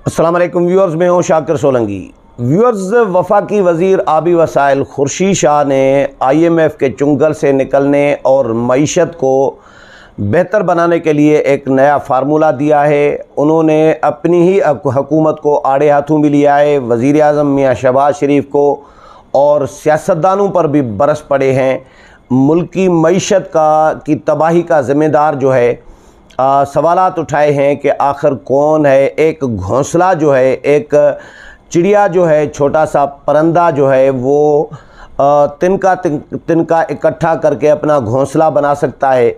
अस्सलाम वालेकुम व्यूअर्स, मैं हूँ शाकिर सोलंगी। व्यूअर्स, वफाकी वज़ीर आबी वसाइल खुर्शीद शाह ने IMF के चुंगल से निकलने और मईशत को बेहतर बनाने के लिए एक नया फार्मूला दिया है। उन्होंने अपनी ही हुकूमत को आड़े हाथों भी लिया है। वज़ीर आज़म मियाँ शहबाज शरीफ को और सियासतदानों पर भी बरस पड़े हैं। मुल्क की मईशत की तबाही का ज़िम्मेदार जो है सवालात उठाए हैं कि आखिर कौन है। एक घोंसला जो है, एक चिड़िया जो है, छोटा सा परिंदा जो है वो तिनका इकट्ठा करके अपना घोंसला बना सकता है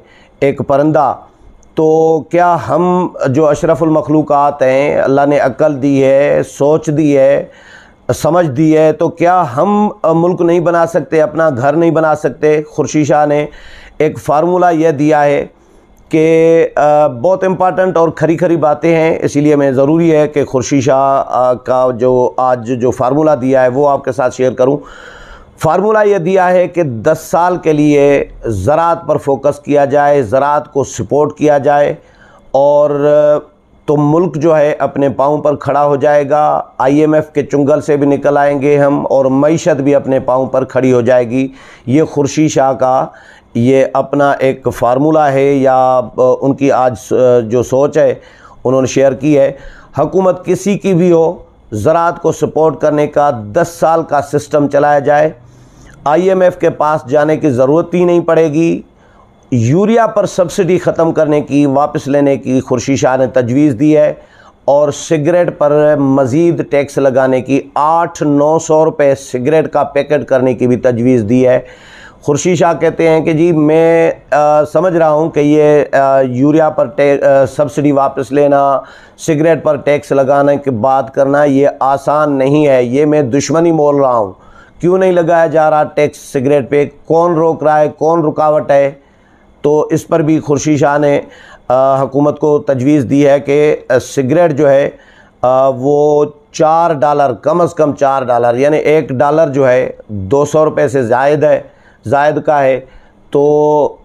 एक परिंदा। तो क्या हम जो अशरफुल मखलूक़ात हैं, अल्लाह ने अक्ल दी है, सोच दी है, समझ दी है, तो क्या हम मुल्क नहीं बना सकते, अपना घर नहीं बना सकते? खुर्शीद शाह ने एक फार्मूला यह दिया है कि बहुत इम्पॉर्टेंट और खरी खरी बातें हैं, इसीलिए मैं ज़रूरी है कि खुर्शीद शाह का जो आज जो फार्मूला दिया है वो आपके साथ शेयर करूं। फार्मूला ये दिया है कि 10 साल के लिए ज़राअत पर फोकस किया जाए, ज़राअत को सपोर्ट किया जाए और तो मुल्क जो है अपने पाँव पर खड़ा हो जाएगा। IMF के चुंगल से भी निकल आएंगे हम और मईशत भी अपने पाँव पर खड़ी हो जाएगी। ये खुर्शीद शाह का ये अपना एक फार्मूला है या उनकी आज जो सोच है उन्होंने शेयर की है। हुकूमत किसी की भी हो, ज़राअत को सपोर्ट करने का 10 साल का सिस्टम चलाया जाए। IMF के पास जाने की ज़रूरत ही नहीं पड़ेगी। यूरिया पर सब्सिडी ख़त्म करने की, वापस लेने की खुर्शीद शाह ने तजवीज़ दी है और सिगरेट पर मज़ीद टैक्स लगाने की, 800-900 रुपये सिगरेट का पैकेट करने की भी तजवीज़ दी है। खुर्शीद शाह कहते हैं कि जी मैं समझ रहा हूँ कि ये यूरिया पर सब्सिडी वापस लेना, सिगरेट पर टैक्स लगाने की बात करना ये आसान नहीं है, ये मैं दुश्मनी बोल रहा हूँ। क्यों नहीं लगाया जा रहा टैक्स सिगरेट पे? कौन रोक रहा है, कौन रुकावट है? तो इस पर भी खुर्शीद शाह ने हुकूमत को तजवीज़ दी है कि सिगरेट जो है वो $4 कम से कम $4 यानी $1 जो है 200 रुपये से ज़ायद का है, तो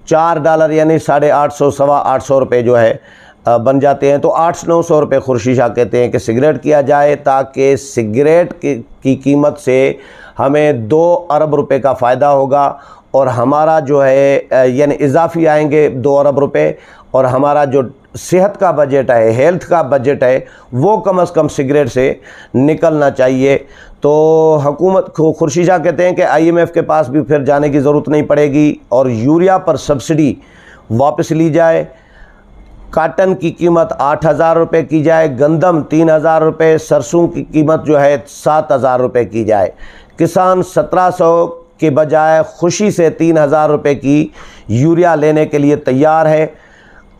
$4 यानी 850 सवा 800 रुपये जो है बन जाते हैं। तो 800-900 रुपये खुर्शीद शाह कहते हैं कि सिगरेट किया जाए, ताकि सिगरेट की कीमत से हमें 2 अरब रुपये का फ़ायदा होगा और हमारा जो है यानी इजाफी आएंगे 2 अरब रुपये, और हमारा जो सेहत का बजट है, हेल्थ का बजट है, वो कम से कम सिगरेट से निकलना चाहिए। तो हुकूमत को खुर्शीद शाह कहते हैं कि IMF के पास भी फिर जाने की ज़रूरत नहीं पड़ेगी और यूरिया पर सब्सिडी वापस ली जाए। काटन की कीमत 8,000 रुपये की जाए, गंदम 3,000 रुपये, सरसों की कीमत जो है 7,000 रुपये की जाए। किसान 1,700 के बजाय खुशी से 3,000 रुपये की यूरिया लेने के लिए तैयार है।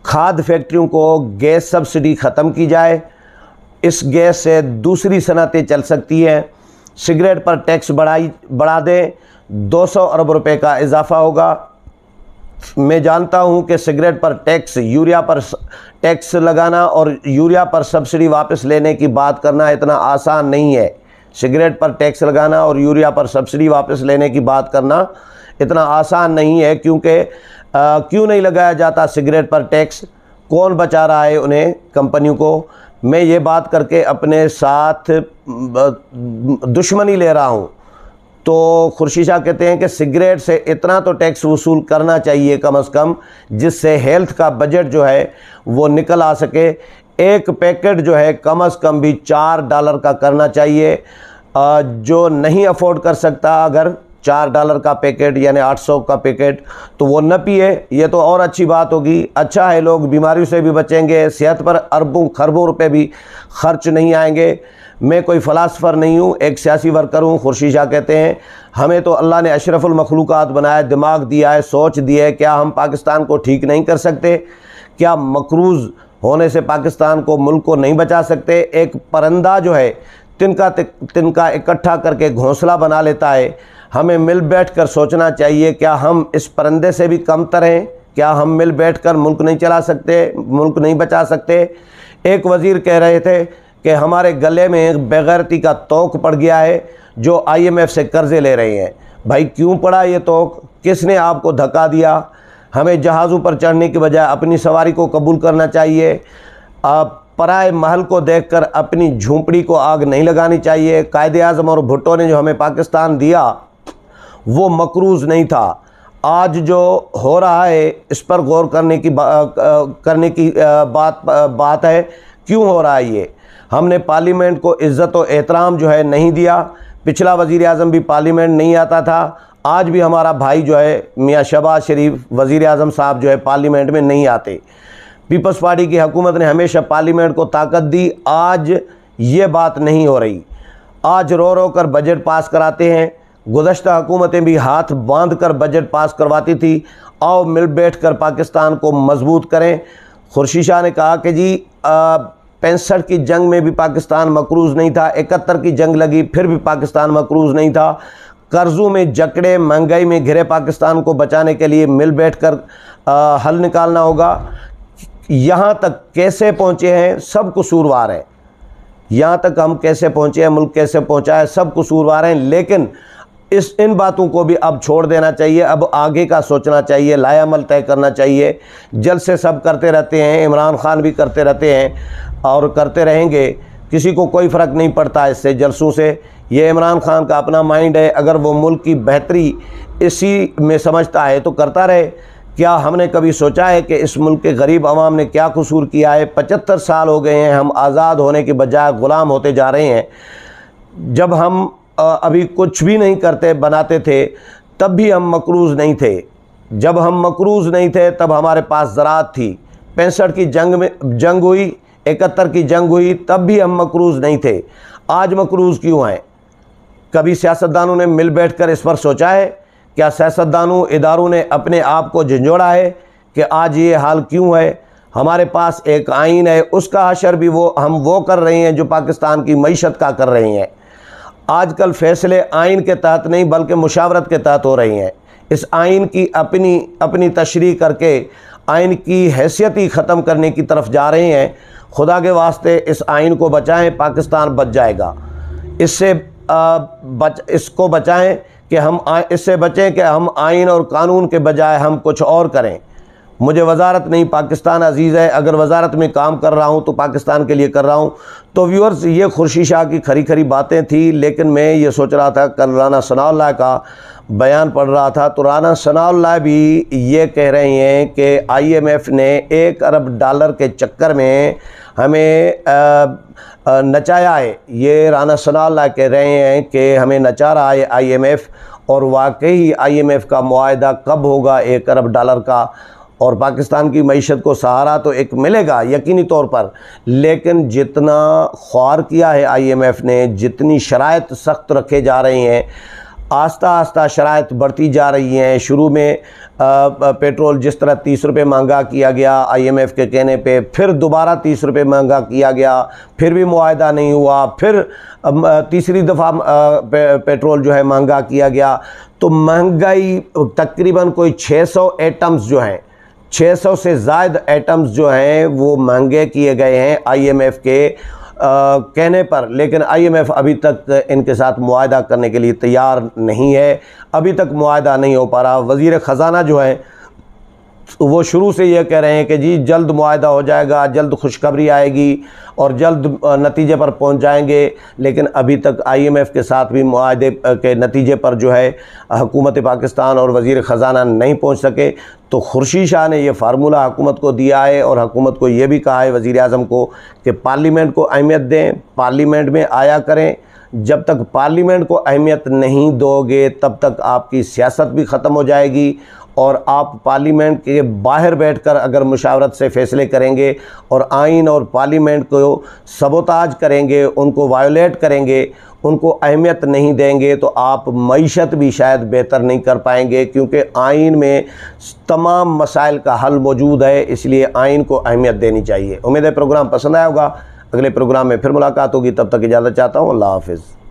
खाद फैक्ट्रियों को गैस सब्सिडी ख़त्म की जाए, इस गैस से दूसरी सनतें चल सकती हैं। सिगरेट पर टैक्स बढ़ा दें, 200 अरब रुपये का इजाफ़ा होगा। मैं जानता हूं कि सिगरेट पर टैक्स, यूरिया पर टैक्स लगाना और यूरिया पर सब्सिडी वापस लेने की बात करना इतना आसान नहीं है। सिगरेट पर टैक्स लगाना और यूरिया पर सब्सिडी वापस लेने की बात करना इतना आसान नहीं है, क्योंकि क्यों नहीं लगाया जाता सिगरेट पर टैक्स? कौन बचा रहा है उन्हें, कंपनियों को? मैं ये बात करके अपने साथ दुश्मनी ले रहा हूँ। तो खुर्शीद शाह कहते हैं कि सिगरेट से इतना तो टैक्स वसूल करना चाहिए कम से कम, जिससे हेल्थ का बजट जो है वो निकल आ सके। एक पैकेट जो है कम से कम भी $4 का करना चाहिए। जो नहीं अफोर्ड कर सकता, अगर $4 का पैकेट यानी 800 का पैकेट, तो वो न पिए, ये तो और अच्छी बात होगी। अच्छा है, लोग बीमारियों से भी बचेंगे, सेहत पर अरबों खरबों रुपए भी खर्च नहीं आएंगे। मैं कोई फ़िलासफ़र नहीं हूँ, एक सियासी वर्कर हूँ। खुर्शीद शाह कहते हैं हमें तो अल्लाह ने अशरफुल मखलूक़ात बनाया, दिमाग दिया है, सोच दी है, क्या हम पाकिस्तान को ठीक नहीं कर सकते? क्या मकरूज़ होने से पाकिस्तान को, मुल्क को नहीं बचा सकते? एक परिंदा जो है तिनका इकट्ठा करके घोंसला बना लेता है। हमें मिल बैठ कर सोचना चाहिए, क्या हम इस परिंदे से भी कमतर हैं? क्या हम मिल बैठ कर मुल्क नहीं चला सकते, मुल्क नहीं बचा सकते? एक वज़ीर कह रहे थे कि हमारे गले में बेगैरती का तोक पड़ गया है, जो IMF से कर्ज़े ले रहे हैं। भाई क्यों पड़ा ये तोक? किसने आपको धक्का दिया? हमें जहाज़ों पर चढ़ने के बजाय अपनी सवारी को कबूल करना चाहिए। आप पराए महल को देखकर अपनी झोंपड़ी को आग नहीं लगानी चाहिए। कायदे आज़म और भुट्टो ने जो हमें पाकिस्तान दिया वो मकरूज़ नहीं था। आज जो हो रहा है इस पर गौर करने की बात है। क्यों हो रहा है ये? हमने पार्लियामेंट को इज़्ज़त और एहतराम जो है नहीं दिया। पिछला वज़ीर आज़म भी पार्लियामेंट नहीं आता था, आज भी हमारा भाई जो है मियाँ शहबाज शरीफ वज़ीर आज़म साहब जो है पार्लियामेंट में नहीं आते। पीपल्स पार्टी की हुकूमत ने हमेशा पार्लियामेंट को ताकत दी, आज ये बात नहीं हो रही। आज रो रो कर बजट पास कराते हैं। गुज़श्ता हुकूमतें भी हाथ बांध कर बजट पास करवाती थी। आओ मिल बैठ कर पाकिस्तान को मजबूत करें। खुर्शीद शाह ने कहा कि जी 65 की जंग में भी पाकिस्तान मकरूज़ नहीं था, 71 की जंग लगी फिर भी पाकिस्तान मकरूज़ नहीं था। कर्ज़ों में जकड़े, महंगाई में घिरे पाकिस्तान को बचाने के लिए मिल बैठ कर हल निकालना होगा। यहाँ तक कैसे पहुँचे हैं सब कसूरवार हैं। यहाँ तक हम कैसे पहुँचे हैं, मुल्क कैसे पहुँचा है, सब कसूरवार हैं। लेकिन इन बातों को भी अब छोड़ देना चाहिए। अब आगे का सोचना चाहिए, लायामल तय करना चाहिए। जलसे सब करते रहते हैं, इमरान खान भी करते रहते हैं और करते रहेंगे, किसी को कोई फ़र्क नहीं पड़ता इससे, जलसों से। ये इमरान खान का अपना माइंड है, अगर वो मुल्क की बेहतरी इसी में समझता है तो करता रहे। क्या हमने कभी सोचा है कि इस मुल्क के गरीब अवाम ने क्या कसूर किया है? 75 साल हो गए हैं, हम आज़ाद होने के बजाय ग़ुलाम होते जा रहे हैं। जब हम अभी कुछ भी नहीं करते बनाते थे तब भी हम मकरूज़ नहीं थे। जब हम मकरूज़ नहीं थे तब हमारे पास ज़राअत थी। 65 की जंग हुई, 71 की जंग हुई, तब भी हम मकरूज़ नहीं थे। आज मकरूज़ क्यों हैं? कभी सियासतदानों ने मिल बैठ कर इस पर सोचा है? क्या सियासतदानों इदारों ने अपने आप को झंझोड़ा है कि आज ये हाल क्यों है? हमारे पास एक आइन है, उसका हशर भी हम वो कर रहे हैं जो पाकिस्तान की मईशत का कर रहे हैं। आजकल फ़ैसले आइन के तहत नहीं बल्कि मुशावरत के तहत हो रही हैं। इस आइन की अपनी तशरीह करके आइन की हैसियत ही ख़त्म करने की तरफ जा रहे हैं। खुदा के वास्ते इस आइन को बचाएं, पाकिस्तान बच जाएगा। इसको बचाएं कि इससे बचें कि हम आइन और कानून के बजाय हम कुछ और करें। मुझे वजारत नहीं, पाकिस्तान अजीज़ है। अगर वजारत में काम कर रहा हूँ तो पाकिस्तान के लिए कर रहा हूँ। तो व्यूअर्स, ये खुर्शीद शाह की खरी बातें थी। लेकिन मैं ये सोच रहा था, कल राना सनाउल्लाह का बयान पढ़ रहा था तो राना सनाउल्लाह भी ये कह रहे हैं कि IMF ने $1 अरब के चक्कर में हमें नचाया है। ये राना सनाउल्लाह कह रहे हैं कि हमें नचा रहा है IMF। और वाकई IMF का मुआहदा कब होगा $1 अरब का? और पाकिस्तान की मईशत को सहारा तो एक मिलेगा यकीनी तौर पर, लेकिन जितना ख्वार किया है IMF ने, जितनी शराइत सख्त रखे जा रहे हैं, आस्ता आस्ता शराइत बढ़ती जा रही हैं। शुरू में पेट्रोल जिस तरह 30 रुपये महंगा किया गया IMF के कहने पे, फिर दोबारा 30 रुपये महंगा किया गया, फिर भी मुआहदा नहीं हुआ, फिर तीसरी दफ़ा पेट्रोल जो है महंगा किया गया। तो महंगाई तकरीबन कोई 600 एटम्स जो हैं, 600 से ज़ायद एटम्स जो हैं वो महंगे किए गए हैं IMF के कहने पर। लेकिन IMF अभी तक इनके साथ मुआहदा करने के लिए तैयार नहीं है, अभी तक मुआहदा नहीं हो पा रहा। वज़ीर ख़जाना जो है वो शुरू से ये कह रहे हैं कि जी जल्द मुआहदा हो जाएगा, जल्द खुशखबरी आएगी और जल्द नतीजे पर पहुंच जाएंगे। लेकिन अभी तक IMF के साथ भी मुआहदे के नतीजे पर जो है हुकूमत पाकिस्तान और वज़ीर ख़जाना नहीं पहुंच सके। तो खुर्शीद शाह ने ये फार्मूला हुकूमत को दिया है और हुकूमत को ये भी कहा है, वज़ीर आज़म को, कि पार्लियामेंट को अहमियत दें, पार्लियामेंट में आया करें। जब तक पार्लियामेंट को अहमियत नहीं दोगे तब तक आपकी सियासत भी ख़त्म हो जाएगी और आप पार्लियामेंट के बाहर बैठकर अगर मुशावरत से फ़ैसले करेंगे और आइन और पार्लियामेंट को सबोताज करेंगे, उनको वायोलेट करेंगे, उनको अहमियत नहीं देंगे तो आप मईशत भी शायद बेहतर नहीं कर पाएंगे, क्योंकि आइन में तमाम मसाइल का हल मौजूद है। इसलिए आइन को अहमियत देनी चाहिए। उम्मीद है प्रोग्राम पसंद आया होगा। अगले प्रोग्राम में फिर मुलाकात होगी, तब तक इजाज़त चाहता हूँ। अल्लाह हाफ़िज़।